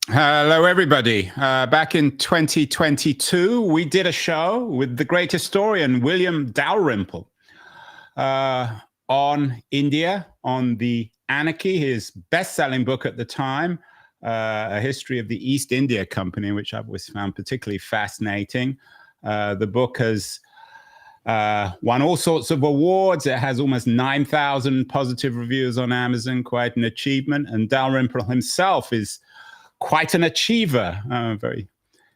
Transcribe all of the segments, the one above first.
Hello, everybody. Back in 2022, we did a show with the great historian William Dalrymple on India, on the Anarchy, his best-selling book at the time, A History of the East India Company, which I've always found particularly fascinating. The book has won all sorts of awards. It has almost 9,000 positive reviews on Amazon, quite an achievement. And Dalrymple himself is quite an achiever, very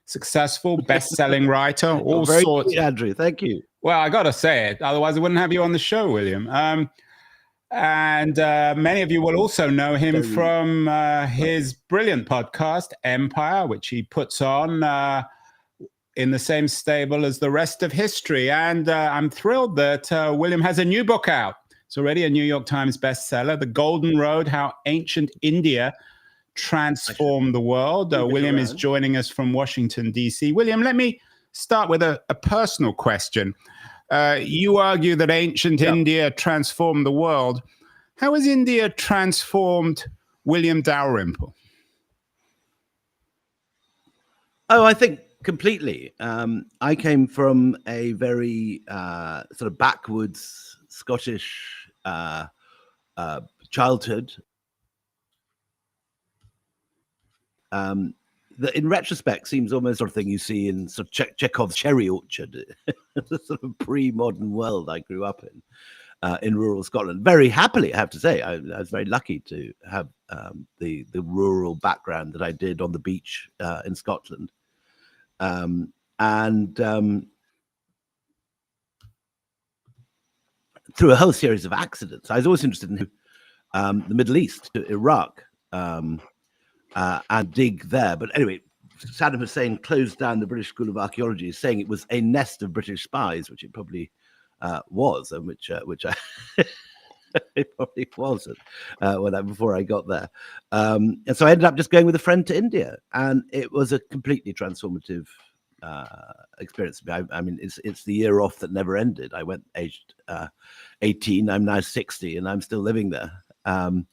successful, best-selling writer, all Very sorts. sweet, Andrew, thank you. Well, I got to say it, otherwise I wouldn't have you on the show, William. And many of you will also know him from his brilliant podcast, Empire, which he puts on in the same stable as the rest of history. And I'm thrilled that William has a new book out. It's already a New York Times bestseller, The Golden Road, How Ancient India Transformed the World. William is joining us from Washington, D.C. William, let me start with a personal question. You argue that ancient India transformed the world. How has India transformed William Dalrymple? Oh, I think completely. I came from a very sort of backwoods Scottish childhood. That in retrospect seems almost sort of thing you see in sort of Chekhov's Cherry Orchard, the sort of pre-modern world I grew up in rural Scotland. Very happily, I have to say. I was very lucky to have the rural background that I did on the beach in Scotland. Through a whole series of accidents, I was always interested in the Middle East, Iraq, and dig there. But anyway, Saddam Hussein closed down the British School of Archaeology, saying it was a nest of British spies, which it probably was, and which I it probably wasn't before I got there. And so I ended up just going with a friend to India, and it was a completely transformative experience. I mean, it's the year off that never ended. I went aged 18. I'm now 60, and I'm still living there. I'm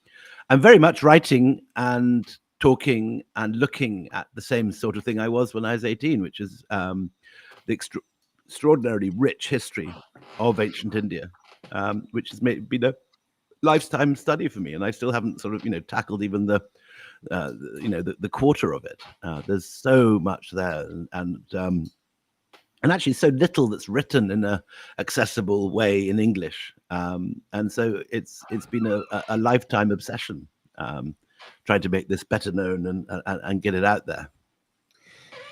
very much writing and talking and looking at the same sort of thing I was when I was 18, which is the extraordinarily rich history of ancient India, which has been a lifetime study for me, and I still haven't sort of tackled even the quarter of it. There's so much there, and actually so little that's written in a accessible way in English, and so it's been a lifetime obsession, trying to make this better known and get it out there.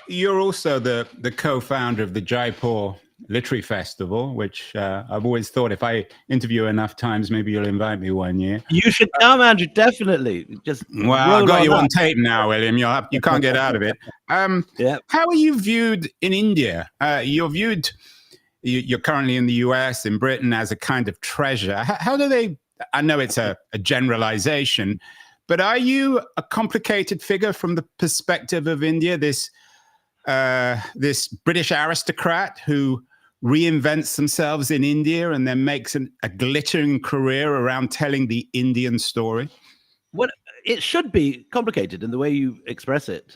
You're also the co-founder of the Jaipur Literary Festival, which I've always thought if I interview enough times, maybe you'll invite me one year. You should come, Andrew, definitely. I've got you on tape now, William. You can't get out of it. Yeah. How are you viewed in India? You're currently in the US, in Britain, as a kind of treasure. How do they? I know it's a generalization, but are you a complicated figure from the perspective of India? This British aristocrat who reinvents themselves in India and then makes a glittering career around telling the Indian story? Well, it should be complicated, and the way you express it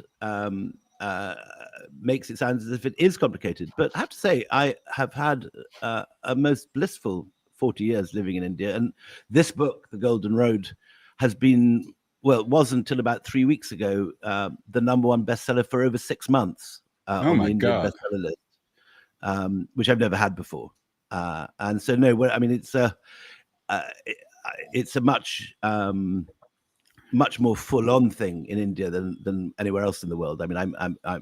makes it sound as if it is complicated. But I have to say, I have had a most blissful 40 years living in India, and this book, The Golden Road, has been, well, it was until about 3 weeks ago, the #1 bestseller for over 6 months on the Indian bestseller list, which I've never had before. And so, no, I mean, it's a much more full-on thing in India than anywhere else in the world. I mean,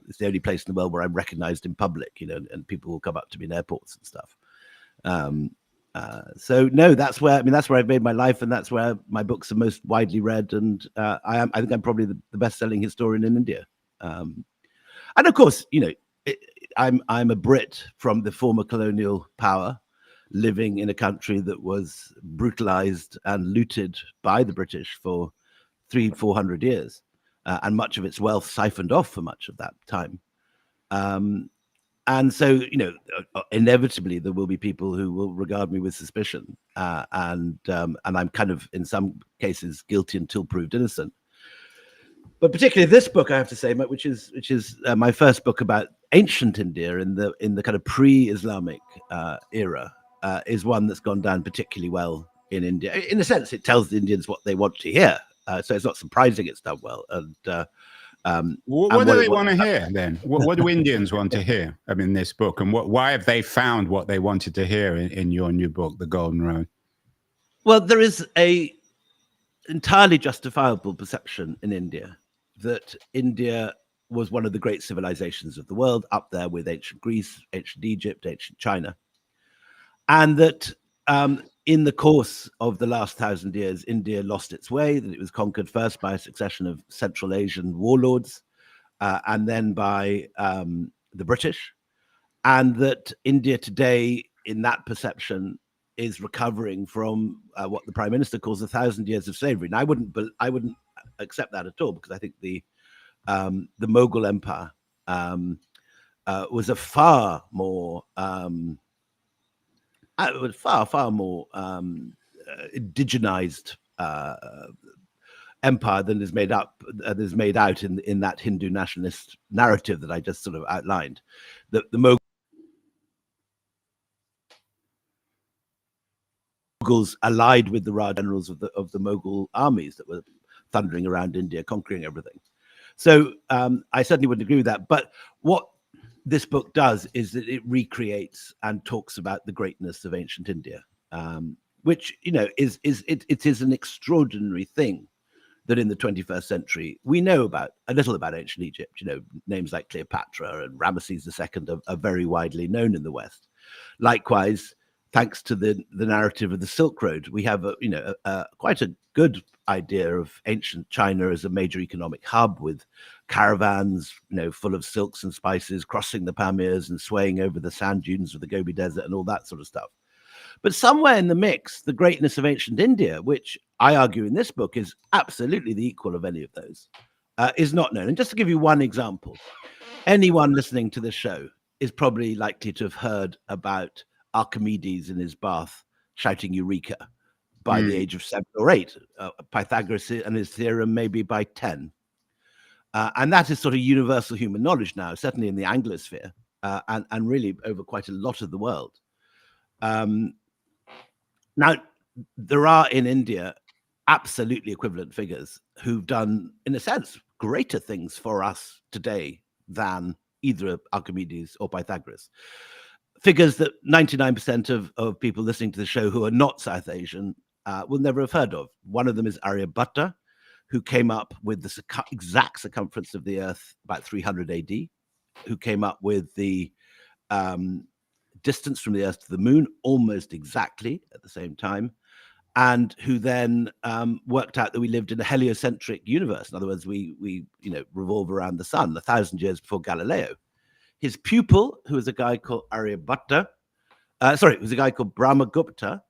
it's the only place in the world where I'm recognized in public, and people will come up to me in airports and stuff. So no, that's where I've made my life, and that's where my books are most widely read. And I think I'm probably the best-selling historian in India. And of course, I'm a Brit from the former colonial power, living in a country that was brutalized and looted by the British for 300-400 years, and much of its wealth siphoned off for much of that time. And so, inevitably there will be people who will regard me with suspicion, and I'm kind of, in some cases, guilty until proved innocent. But particularly this book, I have to say, which is my first book about ancient India in the kind of pre-Islamic era, is one that's gone down particularly well in India. In a sense, it tells the Indians what they want to hear, so it's not surprising it's done well. And what do they want to hear then? What do Indians want to hear? I mean, this book, and why have they found what they wanted to hear in your new book, The Golden Road? Well, there is a entirely justifiable perception in India that India was one of the great civilizations of the world, up there with ancient Greece, ancient Egypt, ancient China, and that in the course of the last 1,000 years, India lost its way, that it was conquered first by a succession of Central Asian warlords, and then by the British, and that India today, in that perception, is recovering from what the Prime Minister calls 1,000 years of slavery. And I wouldn't accept that at all, because I think the Mughal Empire was a far more indigenized empire than is made out in that Hindu nationalist narrative that I just sort of outlined. The Mughals allied with the Raj generals of the Mughal armies that were thundering around India, conquering everything. So I certainly wouldn't agree with that. But what this book does is that it recreates and talks about the greatness of ancient India, which, you know, it is an extraordinary thing that in the 21st century we know a little about ancient Egypt. You know, names like Cleopatra and Ramesses II are very widely known in the West. Likewise, thanks to the narrative of the Silk Road, we have quite a good idea of ancient China as a major economic hub, with caravans, you know, full of silks and spices crossing the Pamirs and swaying over the sand dunes of the Gobi Desert and all that sort of stuff. But somewhere in the mix, the greatness of ancient India, which I argue in this book is absolutely the equal of any of those, is not known. And just to give you one example, anyone listening to this show is probably likely to have heard about Archimedes in his bath shouting Eureka by the age of 7 or 8. Pythagoras and his theorem maybe by 10. And that is sort of universal human knowledge now, certainly in the Anglosphere, and really over quite a lot of the world. Now, there are in India absolutely equivalent figures who've done, in a sense, greater things for us today than either Archimedes or Pythagoras. Figures that 99% of people listening to the show who are not South Asian will never have heard of. One of them is Aryabhatta, who came up with the exact circumference of the Earth about 300 AD, who came up with the distance from the Earth to the Moon almost exactly at the same time, and who then worked out that we lived in a heliocentric universe. In other words, we revolve around the sun 1,000 years before Galileo. His pupil, who was a guy called Aryabhatta, it was a guy called Brahmagupta,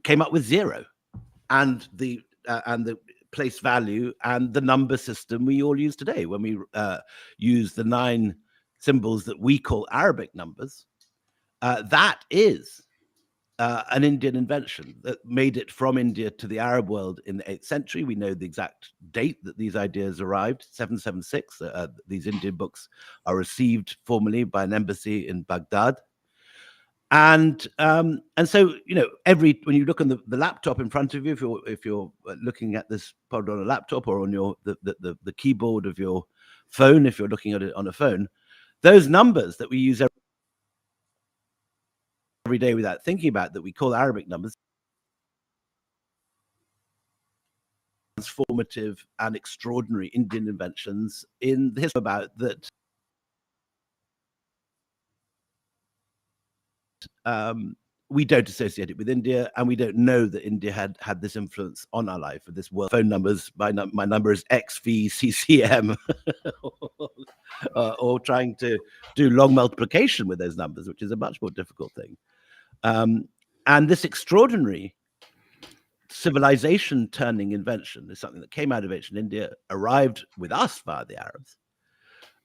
came up with 0 and the place value and the number system we all use today. When we use the 9 symbols that we call Arabic numbers, that is an Indian invention that made it from India to the Arab world in the 8th century. We know the exact date that these ideas arrived, 776. These Indian books are received formally by an embassy in Baghdad. And so, you know, when you look on the laptop in front of you, if you're looking at this pod on a laptop, or on the keyboard of your phone, if you're looking at it on a phone, those numbers that we use every day without thinking about, that we call Arabic numbers, transformative and extraordinary Indian inventions in the history about that. We don't associate it with India, and we don't know that India had this influence on our life. With this world phone numbers, my number is XVCCM, or trying to do long multiplication with those numbers, which is a much more difficult thing. And this extraordinary civilization-turning invention is something that came out of ancient India, arrived with us via the Arabs,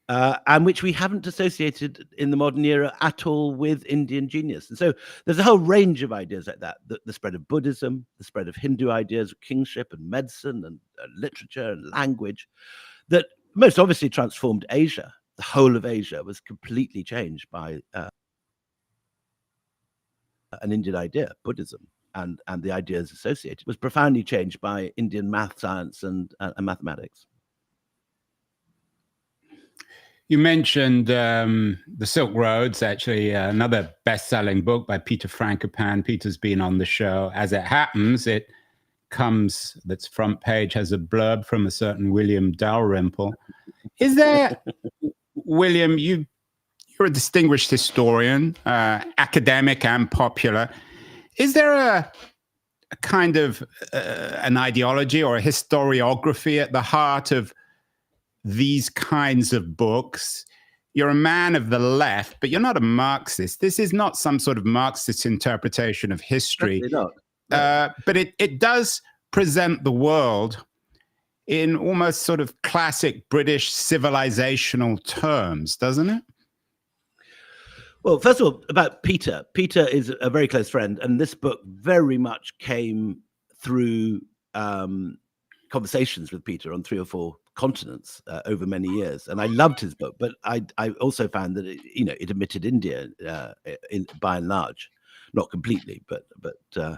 and which we haven't associated in the modern era at all with Indian genius. And so there's a whole range of ideas like that, the spread of Buddhism, the spread of Hindu ideas of kingship and medicine and literature and language that most obviously transformed Asia. The whole of Asia was completely changed by an Indian idea, Buddhism, and the ideas associated, was profoundly changed by Indian math, science, and mathematics. You mentioned The Silk Roads, actually another best-selling book by Peter Frankopan. Peter's been on the show. As it happens, it comes, that's front page, has a blurb from a certain William Dalrymple. Is there, William, you're a distinguished historian, academic and popular. Is there a kind of an ideology or a historiography at the heart of these kinds of books? You're a man of the left, but you're not a Marxist. This is not some sort of Marxist interpretation of history. Not. But it does present the world in almost sort of classic British civilizational terms, doesn't it? Well, first of all, about Peter. Peter is a very close friend, and this book very much came through conversations with Peter on 3 or 4 continents over many years, and I loved his book. But I also found that it omitted India by and large, not completely, but very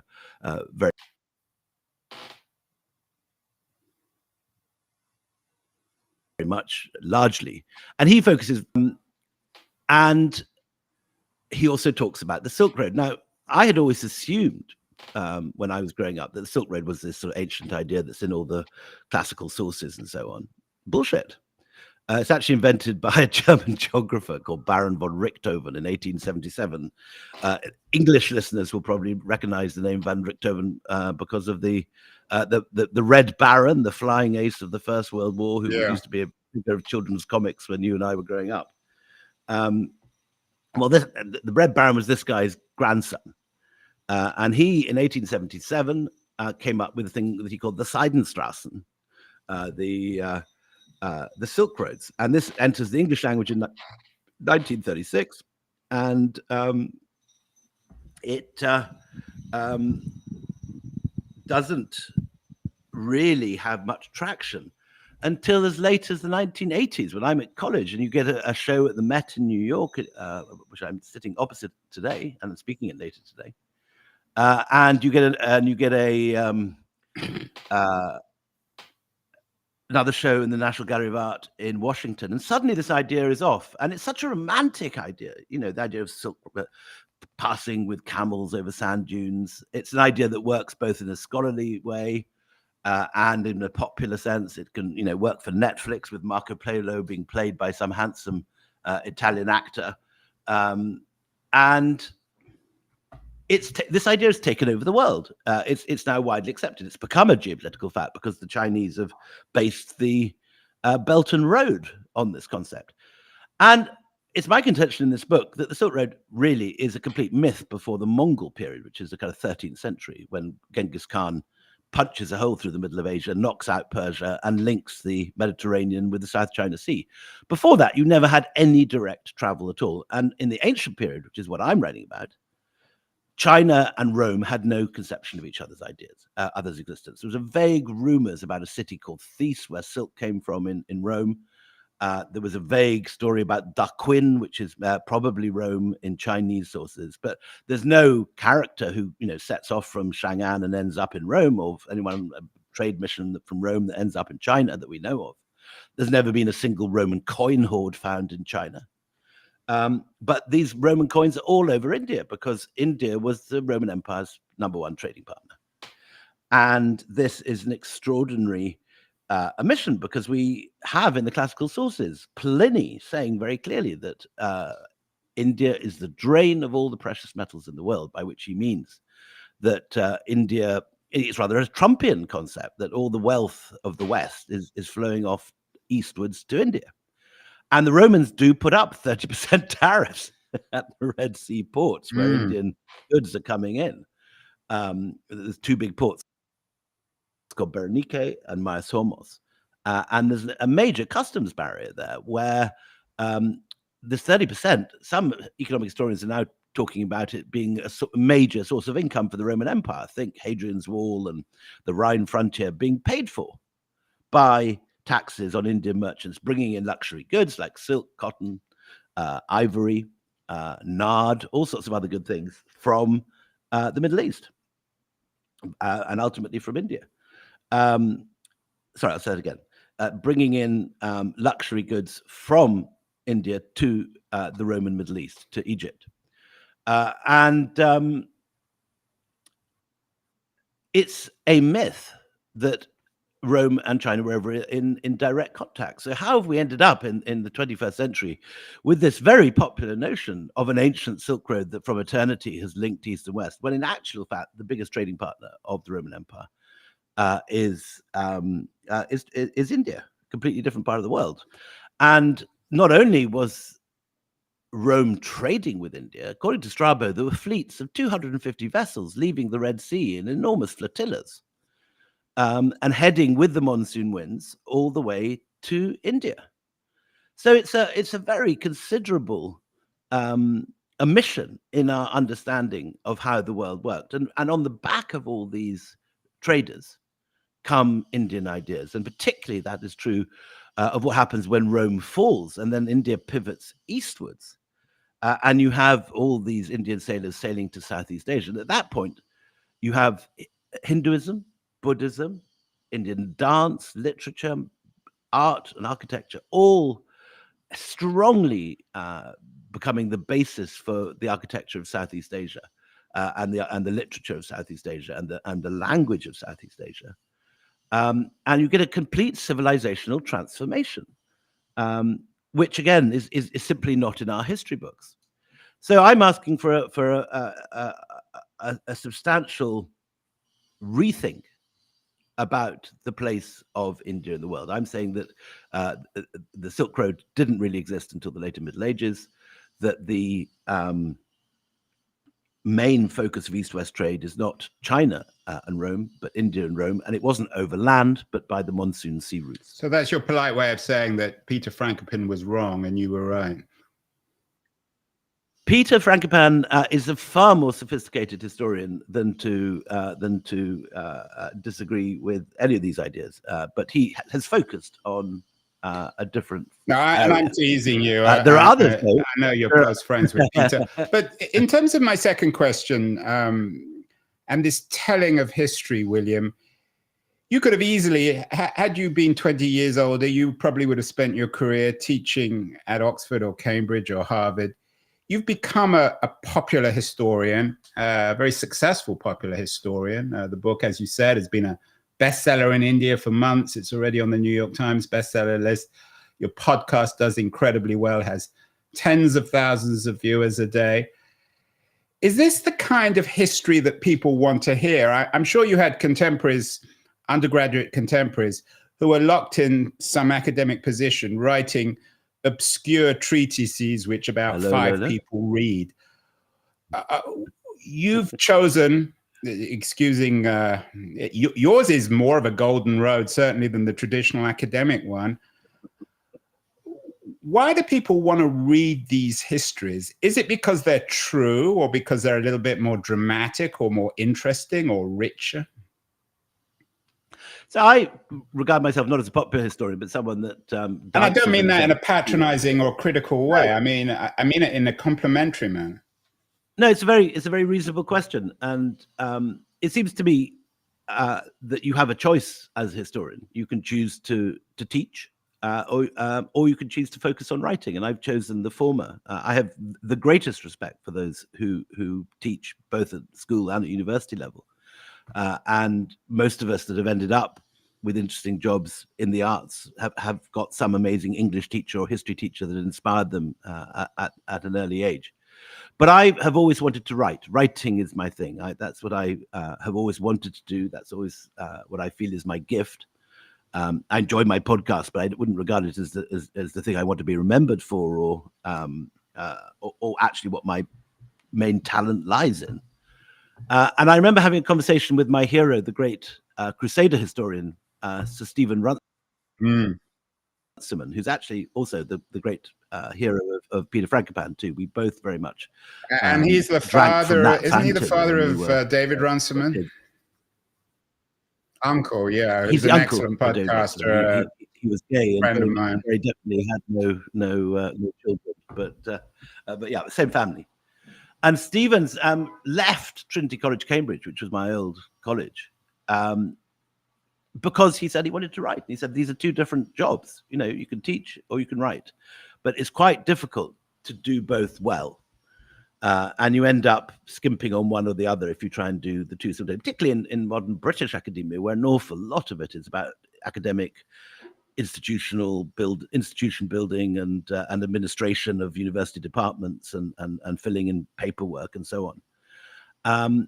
much, largely. And he focuses, and he also talks about the Silk Road. Now, I had always assumed when I was growing up that the Silk Road was this sort of ancient idea that's in all the classical sources and so on. Bullshit. It's actually invented by a German geographer called Baron von Richthofen in 1877. English listeners will probably recognize the name van Richthofen because of the Red Baron, the flying ace of the First World War, who used to be a figure of children's comics when you and I were growing up. Well, the Red Baron was this guy's grandson. And he, in 1877, came up with a thing that he called the Seidenstraßen, the Silk Roads. And this enters the English language in 1936. And it doesn't really have much traction until as late as the 1980s, when I'm at college and you get a show at the Met in New York, which I'm sitting opposite today and I'm speaking at later today. And you get another show in the National Gallery of Art in Washington, and suddenly this idea is off. And it's such a romantic idea, the idea of silk passing with camels over sand dunes. It's an idea that works both in a scholarly way and in a popular sense. It can, work for Netflix with Marco Polo being played by some handsome Italian actor, and this idea has taken over the world. It's now widely accepted. It's become a geopolitical fact because the Chinese have based the Belt and Road on this concept. And it's my contention in this book that the Silk Road really is a complete myth before the Mongol period, which is the kind of 13th century, when Genghis Khan punches a hole through the middle of Asia, knocks out Persia, and links the Mediterranean with the South China Sea. Before that, you never had any direct travel at all. And in the ancient period, which is what I'm writing about, China and Rome had no conception of each other's ideas, others' existence. There was a vague rumors about a city called These, where silk came from in Rome. There was a vague story about Daquin, which is probably Rome in Chinese sources, but there's no character who sets off from Chang'an and ends up in Rome, or anyone a trade mission from Rome that ends up in China that we know of. There's never been a single Roman coin hoard found in China. But these Roman coins are all over India because India was the Roman Empire's #1 trading partner. And this is an extraordinary omission, because we have in the classical sources Pliny saying very clearly that India is the drain of all the precious metals in the world, by which he means that India, it's rather a Trumpian concept that all the wealth of the West is flowing off eastwards to India. And the Romans do put up 30% tariffs at the Red Sea ports where Indian goods are coming in. There's 2 big ports. It's called Berenike and Myos Hormos. And there's a major customs barrier there where this 30%, some economic historians are now talking about it being a major source of income for the Roman Empire. Think Hadrian's Wall and the Rhine frontier being paid for by taxes on Indian merchants, bringing in luxury goods like silk, cotton, ivory, nard, all sorts of other good things from the Middle East and ultimately from India. Sorry, I'll say it again. Bringing in luxury goods from India to the Roman Middle East, to Egypt. And it's a myth that Rome and China were ever in direct contact. So how have we ended up in the 21st century with this very popular notion of an ancient Silk Road that from eternity has linked East and West, when in actual fact, the biggest trading partner of the Roman Empire is India, a completely different part of the world. And not only was Rome trading with India, according to Strabo, there were fleets of 250 vessels leaving the Red Sea in enormous flotillas and heading with the monsoon winds all the way to India. So it's a very considerable omission in our understanding of how the world worked. And on the back of all these traders come Indian ideas. And particularly that is true of what happens when Rome falls and then India pivots eastwards. And you have all these Indian sailors sailing to Southeast Asia. And at that point, you have Hinduism, Buddhism, Indian dance, literature, art, and architecture, all strongly becoming the basis for the architecture of Southeast Asia and the literature of Southeast Asia and the language of Southeast Asia. And you get a complete civilizational transformation. Which again is simply not in our history books. So I'm asking for a substantial rethink about the place of India in the world. I'm saying that the Silk Road didn't really exist until the later Middle Ages, that the main focus of East-West trade is not China and Rome, but India and Rome, and it wasn't overland, but by the monsoon sea routes. So that's your polite way of saying that Peter Frankopan was wrong and you were right. Peter Frankopan is a far more sophisticated historian than to disagree with any of these ideas, but he has focused on a different. No, I'm teasing you. There are others. I know you're close friends with Peter. But in terms of my second question, and this telling of history, William, you could have easily, had you been 20 years older, you probably would have spent your career teaching at Oxford or Cambridge or Harvard. You've become a popular historian, a very successful popular historian. The book, as you said, has been a bestseller in India for months. It's already on the New York Times bestseller list. Your podcast does incredibly well, has tens of thousands of viewers a day. Is this the kind of history that people want to hear? I'm sure you had contemporaries, undergraduate contemporaries, who were locked in some academic position writing obscure treatises which about five people read. You've chosen, excusing, yours is more of a golden road, certainly, than the traditional academic one. Why do people want to read these histories? Is it because they're true, or because they're a little bit more dramatic or more interesting or richer? So I regard myself not as a popular historian, but someone that. And I don't mean that in a patronizing or critical way. No. I mean it in a complimentary manner. No, it's a very reasonable question, and it seems to me that you have a choice as a historian. You can choose to teach, or you can choose to focus on writing, and I've chosen the former. I have the greatest respect for those who teach both at school and at university level. And most of us that have ended up with interesting jobs in the arts have got some amazing English teacher or history teacher that inspired them at an early age. But I have always wanted to write. Writing is my thing. That's what I have always wanted to do. That's always what I feel is my gift. I enjoy my podcast, but I wouldn't regard it as the thing I want to be remembered for, or actually what my main talent lies in. And I remember having a conversation with my hero, the great Crusader historian, Sir Stephen Runce. Runciman, who's actually also the great hero of Peter Frankopan too. We both very much and he's the father, isn't he the father of David Runciman? Uncle, yeah, he's an the uncle excellent of David podcaster. He was gay and friend of mine. very definitely had no children, but yeah, the same family. And Stevens left Trinity College, Cambridge, which was my old college, because he said he wanted to write. He said these are two different jobs. You know, you can teach or you can write, but it's quite difficult to do both well. And you end up skimping on one or the other if you try and do the two simultaneously, particularly in modern British academia, where an awful lot of it is about academic institution building and administration of university departments and filling in paperwork and so on.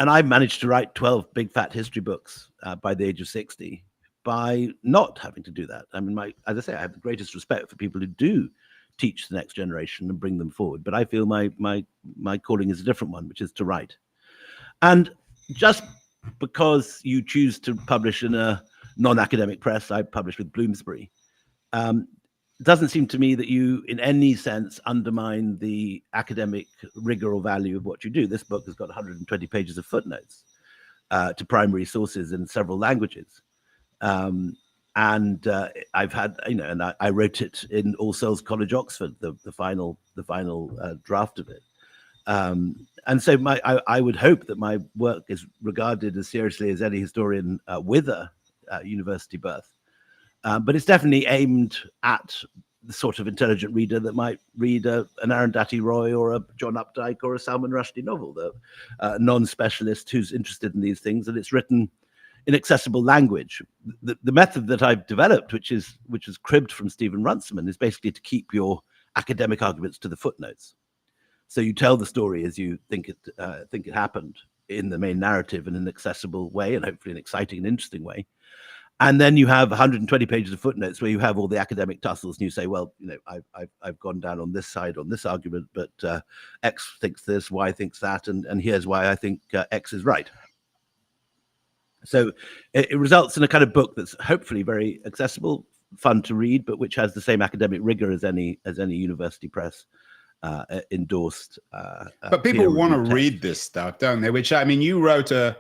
And I managed to write 12 big fat history books by the age of 60 by not having to do that. I mean, as I say, I have the greatest respect for people who do teach the next generation and bring them forward. But I feel my calling is a different one, which is to write. And just because you choose to publish in a non-academic press, I published with Bloomsbury, doesn't seem to me that you in any sense undermine the academic rigor or value of what you do. This book has got 120 pages of footnotes to primary sources in several languages. And I've had, and I wrote it in All Souls College, Oxford, the final draft of it. And so I would hope that my work is regarded as seriously as any historian with a university birth. But it's definitely aimed at the sort of intelligent reader that might read an Arundhati Roy or a John Updike or a Salman Rushdie novel, the non-specialist who's interested in these things, and it's written in accessible language. The method that I've developed, which is cribbed from Stephen Runciman, is basically to keep your academic arguments to the footnotes. So you tell the story as you think it happened in the main narrative in an accessible way, and hopefully an exciting and interesting way. And then you have 120 pages of footnotes where you have all the academic tussles, and you say, well, I've gone down on this side on this argument, but X thinks this, Y thinks that, and here's why I think X is right. So it results in a kind of book that's hopefully very accessible, fun to read, but which has the same academic rigor as any university press endorsed. But people want to read this stuff, don't they? Which, I mean, you wrote a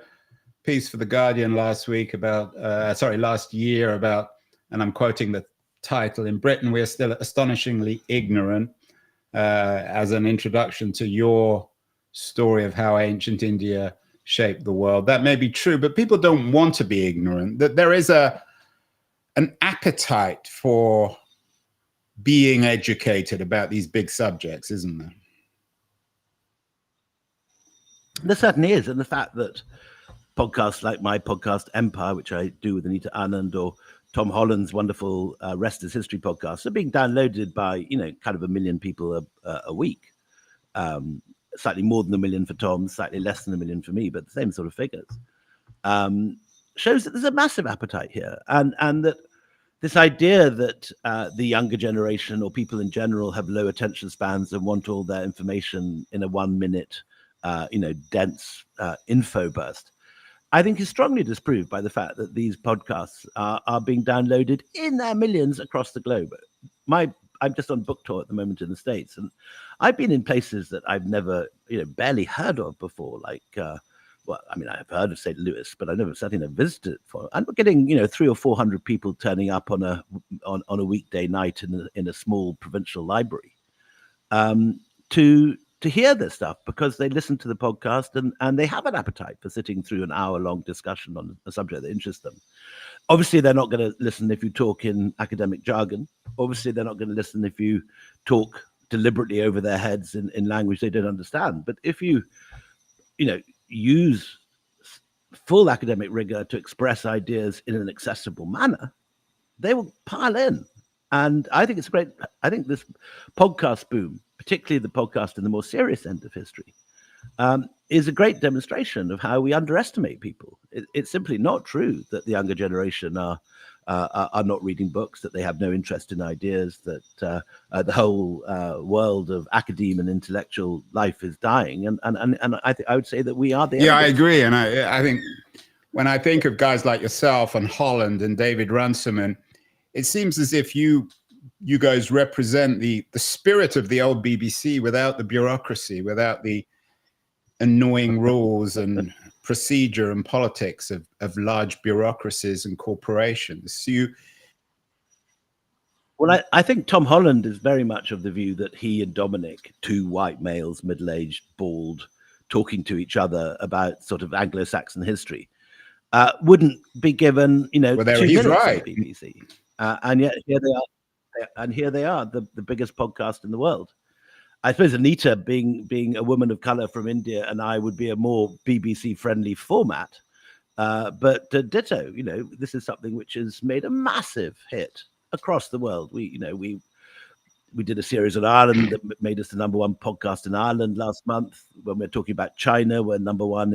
piece for The Guardian last year about, and I'm quoting the title, "In Britain, we are still astonishingly ignorant," as an introduction to your story of how ancient India shaped the world. That may be true, but people don't want to be ignorant. That there is an appetite for being educated about these big subjects, isn't there? There certainly is, and the fact that podcasts like my podcast Empire, which I do with Anita Anand, or Tom Holland's wonderful Rest is History podcast, are being downloaded by kind of 1 million people a week. Slightly more than 1 million for Tom, slightly less than 1 million for me, but the same sort of figures. Shows that there's a massive appetite here, and that this idea that the younger generation or people in general have low attention spans and want all their information in a 1 minute, dense info burst, I think is strongly disproved by the fact that these podcasts are being downloaded in their millions across the globe. I'm just on book tour at the moment in the States, and I've been in places that I've never, barely heard of before. Like, I've heard of St. Louis, but I've certainly never visited it before. And we're getting, 300 or 400 people turning up on a weekday night in a small provincial library to hear this stuff, because they listen to the podcast and they have an appetite for sitting through an hour-long discussion on a subject that interests them. Obviously, they're not going to listen if you talk in academic jargon. Obviously, they're not going to listen if you talk deliberately over their heads in language they don't understand. But if you, use full academic rigor to express ideas in an accessible manner, they will pile in. And I think I think this podcast boom, particularly the podcast in the more serious end of history, is a great demonstration of how we underestimate people. It's simply not true that the younger generation are not reading books, that they have no interest in ideas, that the whole world of academe and intellectual life is dying. And I would say that we are the evidence. I agree. And I think when I think of guys like yourself and Holland and David Runciman, it seems as if you guys represent the spirit of the old BBC without the bureaucracy, without the annoying rules and procedure and politics of large bureaucracies and corporations. Well, I think Tom Holland is very much of the view that he and Dominic, two white males, middle-aged, bald, talking to each other about sort of Anglo-Saxon history, wouldn't be given, 2 minutes right. on the BBC. And yet here they are, the biggest podcast in the world. I suppose Anita, being a woman of color from India, and I would be a more BBC-friendly format. But ditto, this is something which has made a massive hit across the world. We did a series on Ireland that made us the #1 podcast in Ireland last month. When we're talking about China, we're #1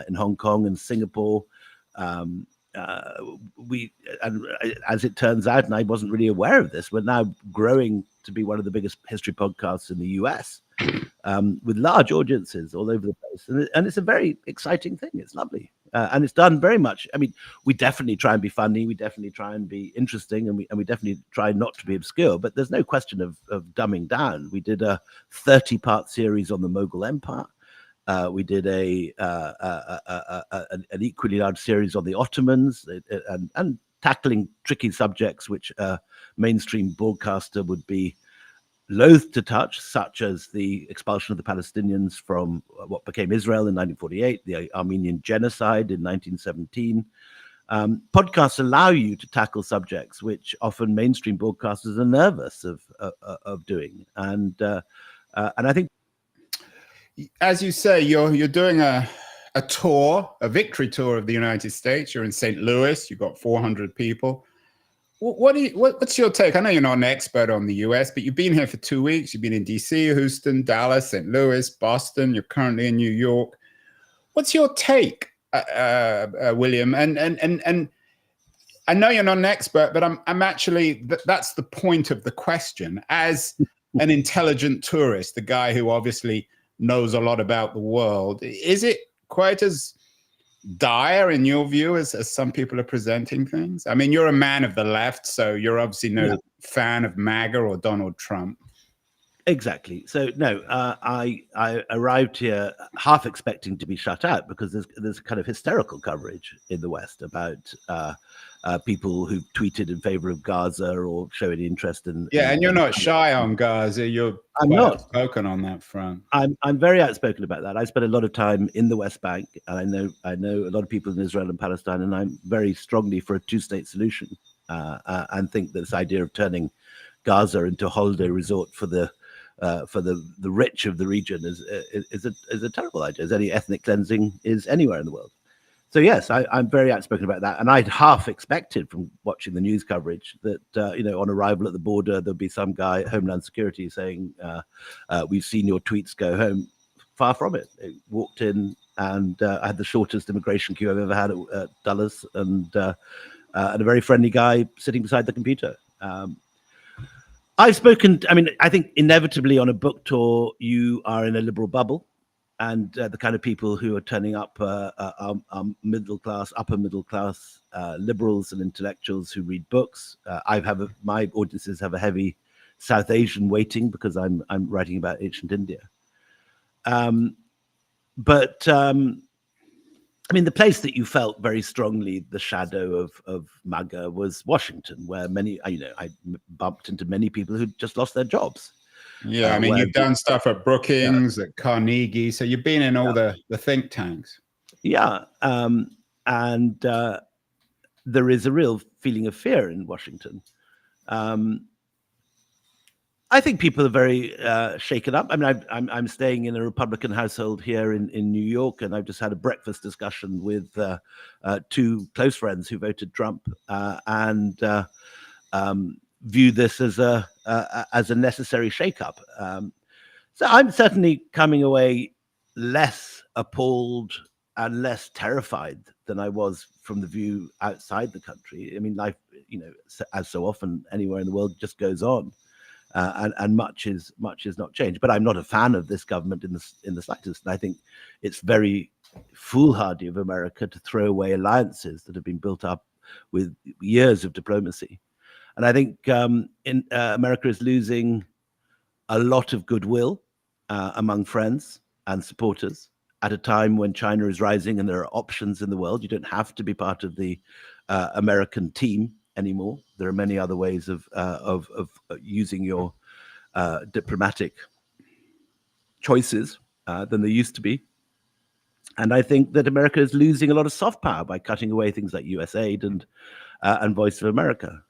in Hong Kong and Singapore. And as it turns out, and I wasn't really aware of this, we're now growing to be one of the biggest history podcasts in the US, with large audiences all over the place. And it's a very exciting thing. It's lovely. And it's done very much. I mean, we definitely try and be funny. We definitely try and be interesting, and we definitely try not to be obscure. But there's no question of dumbing down. We did a 30-part series on the Mughal Empire. We did an equally large series on the Ottomans, and tackling tricky subjects which a mainstream broadcaster would be loath to touch, such as the expulsion of the Palestinians from what became Israel in 1948, the Armenian genocide in 1917. Podcasts allow you to tackle subjects which often mainstream broadcasters are nervous of doing, and I think, as you say, you're doing a tour, a victory tour of the United States. You're in St. Louis. You've got 400 people. What's your take? I know you're not an expert on the US, but you've been here for 2 weeks. You've been in DC, Houston, Dallas, St. Louis, Boston. You're currently in New York. What's your take, William? And I know you're not an expert, but I'm actually, that's the point of the question. As an intelligent tourist, the guy who obviously knows a lot about the world, is it quite as dire in your view as some people are presenting things? I mean, you're a man of the left, so you're obviously no fan of MAGA or Donald Trump. Exactly. So no, I arrived here half expecting to be shut out, because there's kind of hysterical coverage in the West about people who tweeted in favor of Gaza or show any interest in. And you're not shy on Gaza. I'm not outspoken on that front. I'm very outspoken about that. I spent a lot of time in the West Bank, and I know a lot of people in Israel and Palestine, and I'm very strongly for a two-state solution, and think that this idea of turning Gaza into a holiday resort for the rich of the region is a terrible idea, as any ethnic cleansing is anywhere in the world. So yes, I'm very outspoken about that, and I'd half expected from watching the news coverage that on arrival at the border there'd be some guy at Homeland Security saying, "We've seen your tweets, go home." Far from it. It walked in, and I had the shortest immigration queue I've ever had at Dulles, and a very friendly guy sitting beside the computer. I've spoken. I mean, I think inevitably on a book tour, you are in a liberal bubble, and the kind of people who are turning up are middle class, upper middle class liberals and intellectuals who read books. My audiences have a heavy South Asian weighting because I'm writing about ancient India. I mean, the place that you felt very strongly the shadow of MAGA was Washington, where I bumped into many people who just lost their jobs. Yeah, I mean, you've done stuff at Brookings, at Carnegie, so you've been in all the think tanks. Yeah, and there is a real feeling of fear in Washington. I think people are very shaken up. I mean, I'm staying in a Republican household here in New York, and I've just had a breakfast discussion with two close friends who voted Trump and view this as a necessary shakeup. So I'm certainly coming away less appalled and less terrified than I was from the view outside the country. I mean, life, as so often anywhere in the world, just goes on. And much is not changed. But I'm not a fan of this government in the slightest. And I think it's very foolhardy of America to throw away alliances that have been built up with years of diplomacy. And I think America is losing a lot of goodwill among friends and supporters at a time when China is rising and there are options in the world. You don't have to be part of the American team anymore. There are many other ways of using your diplomatic choices than there used to be. And I think that America is losing a lot of soft power by cutting away things like USAID and Voice of America.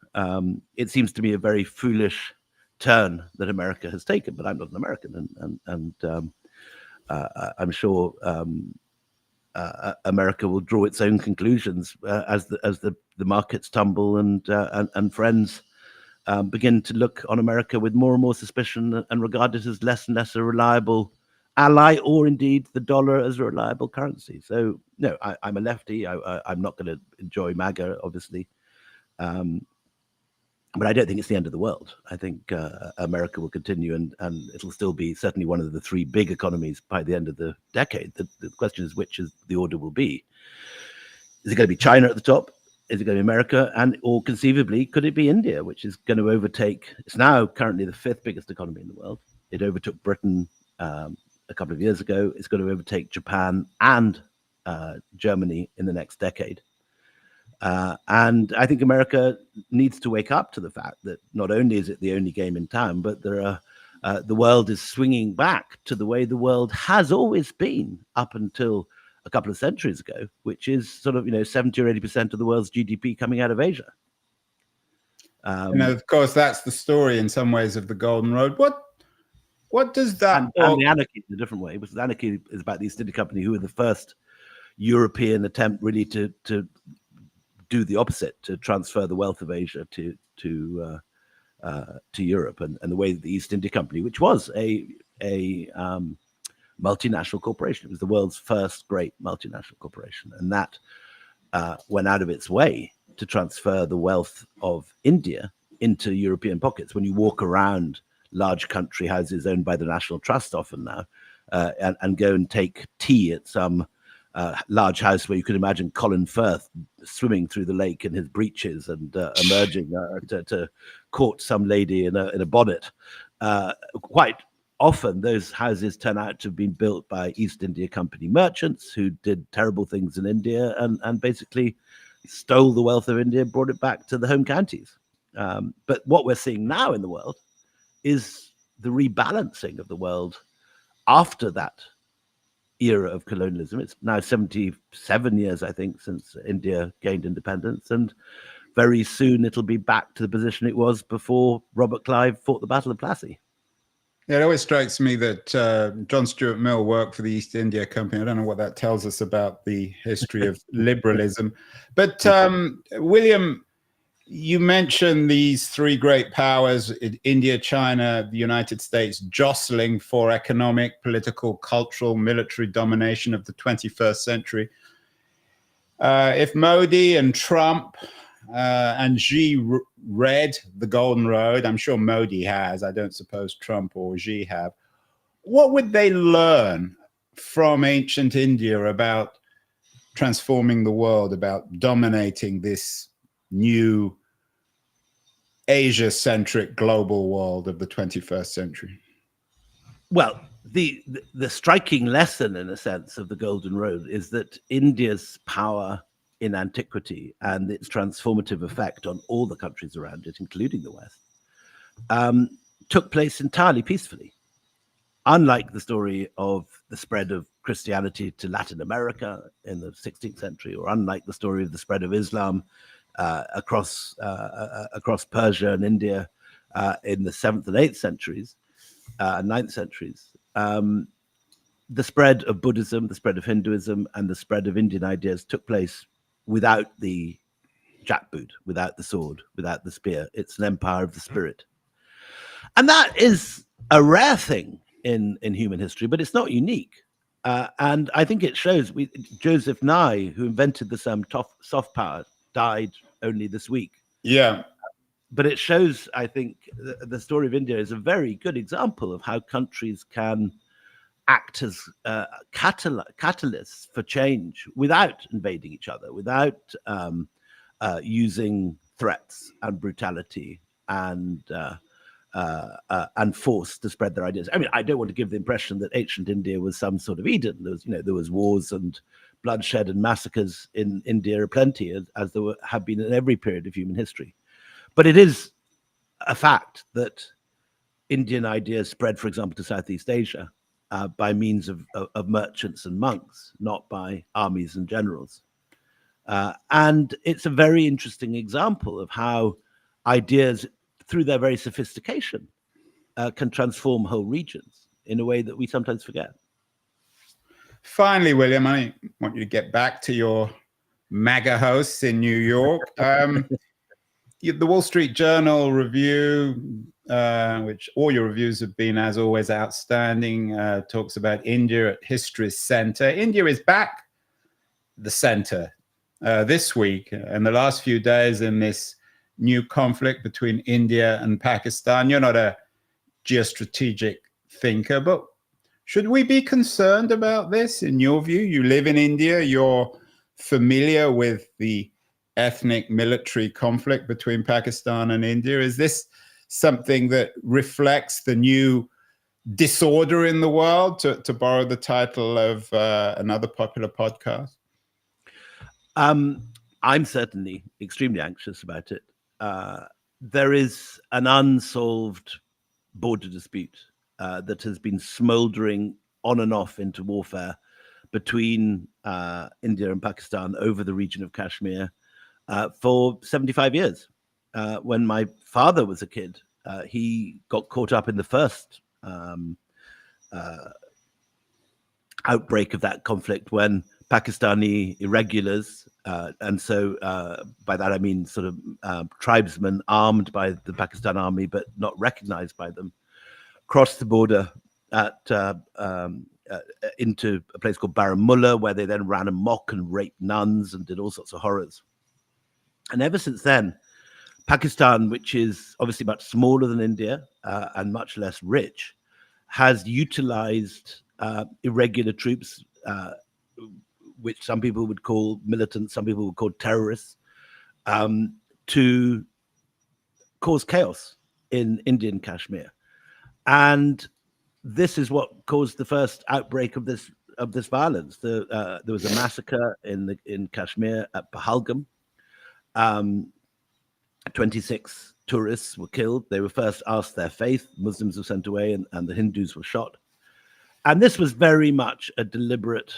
It seems to me a very foolish turn that America has taken, but I'm not an American, and I'm sure America will draw its own conclusions as the markets tumble and friends begin to look on America with more and more suspicion and regard it as less and less a reliable ally, or indeed the dollar as a reliable currency. So, no, I'm a lefty. I'm not going to enjoy MAGA, obviously. But I don't think it's the end of the world. I think America will continue, and it'll still be certainly one of the three big economies by the end of the decade. The question is which is the order will be. Is it going to be China at the top? Is it going to be America? Or conceivably, could it be India, which is going to overtake? It's now currently the fifth biggest economy in the world. It overtook Britain a couple of years ago. It's going to overtake Japan and Germany in the next decade. And I think America needs to wake up to the fact that not only is it the only game in town, but the world is swinging back to the way the world has always been up until a couple of centuries ago, which is sort of 70 or 80% of the world's GDP coming out of Asia. Of course, that's the story in some ways of the Golden Road. What does that and the anarchy in a different way? Because the anarchy is about the East India Company, who were the first European attempt really to do the opposite, to transfer the wealth of Asia to Europe, and the way that the East India Company, which was a multinational corporation, it was the world's first great multinational corporation, and that went out of its way to transfer the wealth of India into European pockets. When you walk around large country houses owned by the National Trust often now, and go and take tea at some large house where you could imagine Colin Firth swimming through the lake in his breeches and emerging to court some lady in a bonnet. Quite often, those houses turn out to have been built by East India Company merchants who did terrible things in India and basically stole the wealth of India and brought it back to the home counties. But what we're seeing now in the world is the rebalancing of the world after that era of colonialism. It's now 77 years, I think, since India gained independence, and very soon it'll be back to the position it was before Robert Clive fought the Battle of Plassey. Yeah, it always strikes me that John Stuart Mill worked for the East India Company. I don't know what that tells us about the history of liberalism. But William, you mentioned these three great powers, India, China, the United States, jostling for economic, political, cultural, military domination of the 21st century. If Modi and Trump and Xi read the Golden Road, I'm sure Modi has, I don't suppose Trump or Xi have, what would they learn from ancient India about transforming the world, about dominating this new Asia-centric global world of the 21st century? Well, the striking lesson, in a sense, of the Golden Road is that India's power in antiquity and its transformative effect on all the countries around it, including the West, took place entirely peacefully. Unlike the story of the spread of Christianity to Latin America in the 16th century, or unlike the story of the spread of Islam across Persia and India in the 7th and 8th centuries, 9th centuries, the spread of Buddhism, the spread of Hinduism, and the spread of Indian ideas took place without the jackboot, without the sword, without the spear. It's an empire of the spirit. And that is a rare thing in human history, but it's not unique. And I think it shows. Joseph Nye, who invented the term soft power, died only this week. Yeah. But it shows, I think, the story of India is a very good example of how countries can act as catalysts for change without invading each other, without using threats and brutality and force to spread their ideas. I mean, I don't want to give the impression that ancient India was some sort of Eden. There was wars and bloodshed and massacres in India aplenty, as there have been in every period of human history. But it is a fact that Indian ideas spread, for example, to Southeast Asia by means of merchants and monks, not by armies and generals. And it's a very interesting example of how ideas, through their very sophistication, can transform whole regions in a way that we sometimes forget. Finally, William, I want you to get back to your MAGA hosts in New York. The Wall Street Journal review, which all your reviews have been, as always, outstanding, talks about India at history's center. India is back the center this week and the last few days in this new conflict between India and Pakistan. You're not a geostrategic thinker, but should we be concerned about this in your view? You live in India, you're familiar with the ethnic military conflict between Pakistan and India. Is this something that reflects the new disorder in the world, to borrow the title of another popular podcast? I'm certainly extremely anxious about it. There is an unsolved border dispute that has been smoldering on and off into warfare between India and Pakistan over the region of Kashmir for 75 years. When my father was a kid, he got caught up in the first outbreak of that conflict when Pakistani irregulars, and so by that I mean sort of tribesmen armed by the Pakistan army but not recognized by them, crossed the border into a place called Baramulla, where they then ran amok and raped nuns and did all sorts of horrors. And ever since then, Pakistan, which is obviously much smaller than India and much less rich, has utilized irregular troops, which some people would call militants, some people would call terrorists, to cause chaos in Indian Kashmir. And this is what caused the first outbreak of this violence. There was a massacre in Kashmir at Pahalgam. 26 tourists were killed. They were first asked their faith. Muslims were sent away, and the Hindus were shot. And this was very much a deliberate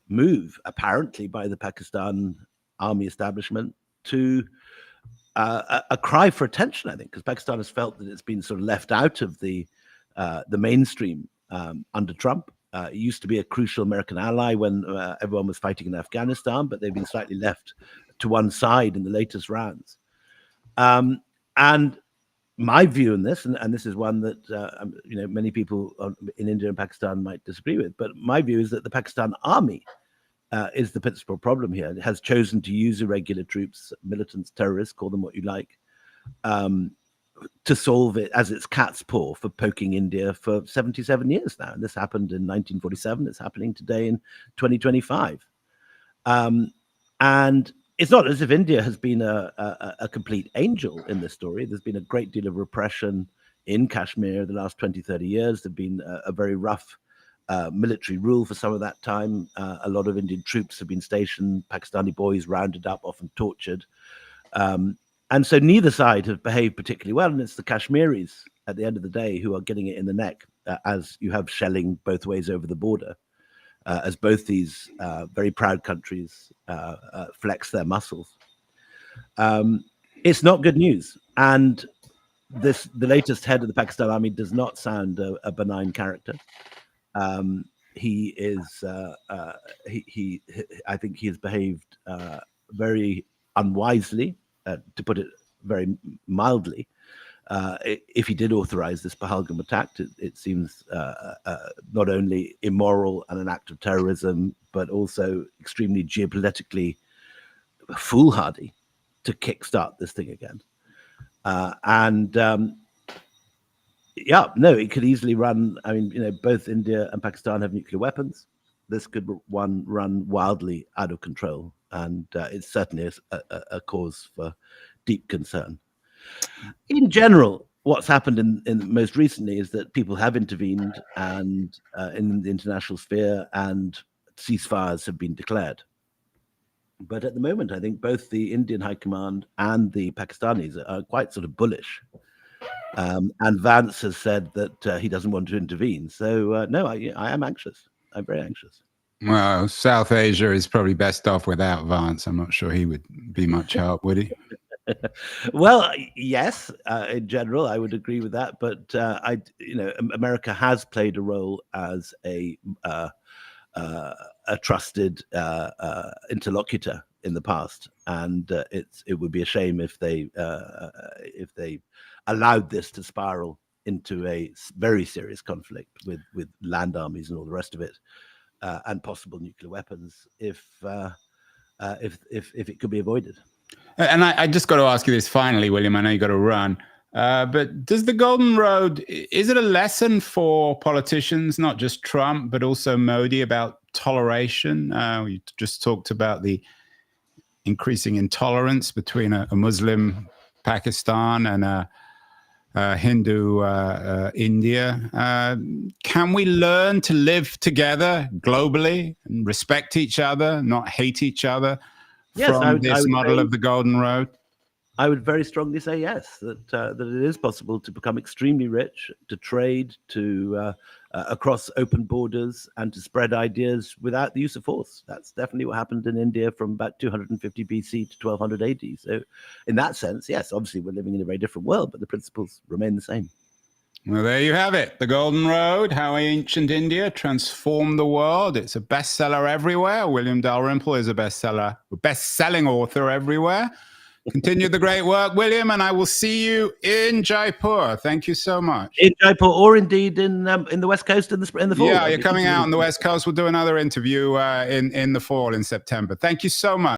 move, apparently, by the Pakistan army establishment to a cry for attention, I think, because Pakistan has felt that it's been sort of left out of the mainstream under Trump. It used to be a crucial American ally when everyone was fighting in Afghanistan, but they've been slightly left to one side in the latest rounds. And my view on this, and this is one that many people in India and Pakistan might disagree with, but my view is that the Pakistan army is the principal problem here. It has chosen to use irregular troops, militants, terrorists, call them what you like, to solve it as its cat's paw for poking India for 77 years now. And this happened in 1947. It's happening today in 2025. And it's not as if India has been a complete angel in this story. There's been a great deal of repression in Kashmir the last 20, 30 years. There's been a very rough military rule for some of that time. A lot of Indian troops have been stationed, Pakistani boys rounded up, often tortured. And so neither side have behaved particularly well. And it's the Kashmiris at the end of the day who are getting it in the neck as you have shelling both ways over the border, as both these very proud countries flex their muscles. It's not good news. And the latest head of the Pakistan army does not sound a benign character. He is, I think he has behaved very unwisely, to put it very mildly. If he did authorize this Pahalgam attack, it seems not only immoral and an act of terrorism, but also extremely geopolitically foolhardy to kickstart this thing again. It could easily run. I mean, both India and Pakistan have nuclear weapons. This could run wildly out of control, and it certainly is a cause for deep concern. In general, what's happened in most recently is that people have intervened and in the international sphere, and ceasefires have been declared. But at the moment, I think both the Indian High Command and the Pakistanis are quite sort of bullish. And Vance has said that he doesn't want to intervene. So, no, I am anxious. I'm very anxious. Well, South Asia is probably best off without Vance. I'm not sure he would be much help, would he? Well, yes, in general, I would agree with that. But America has played a role as a trusted interlocutor in the past, and it would be a shame if they allowed this to spiral into a very serious conflict with land armies and all the rest of it, and possible nuclear weapons if it could be avoided. And I just got to ask you this finally, William. I know you got to run. But does the Golden Road, is it a lesson for politicians, not just Trump, but also Modi, about toleration? We just talked about the increasing intolerance between a Muslim Pakistan and a Hindu India. Can we learn to live together globally and respect each other, not hate each other from this model of the Golden Road? I would very strongly say yes, that it is possible to become extremely rich, to trade, to across open borders, and to spread ideas without the use of force. That's definitely what happened in India from about 250 BC to 1200 AD. So in that sense, yes, obviously we're living in a very different world, but the principles remain the same. Well, there you have it. The Golden Road, How Ancient India Transformed the World. It's a bestseller everywhere. William Dalrymple is a best-selling author everywhere. Continue the great work, William, and I will see you in Jaipur. Thank you so much. In Jaipur, or indeed in the West Coast in the fall. Yeah, you're coming out on the West Coast. We'll do another interview in the fall, in September. Thank you so much.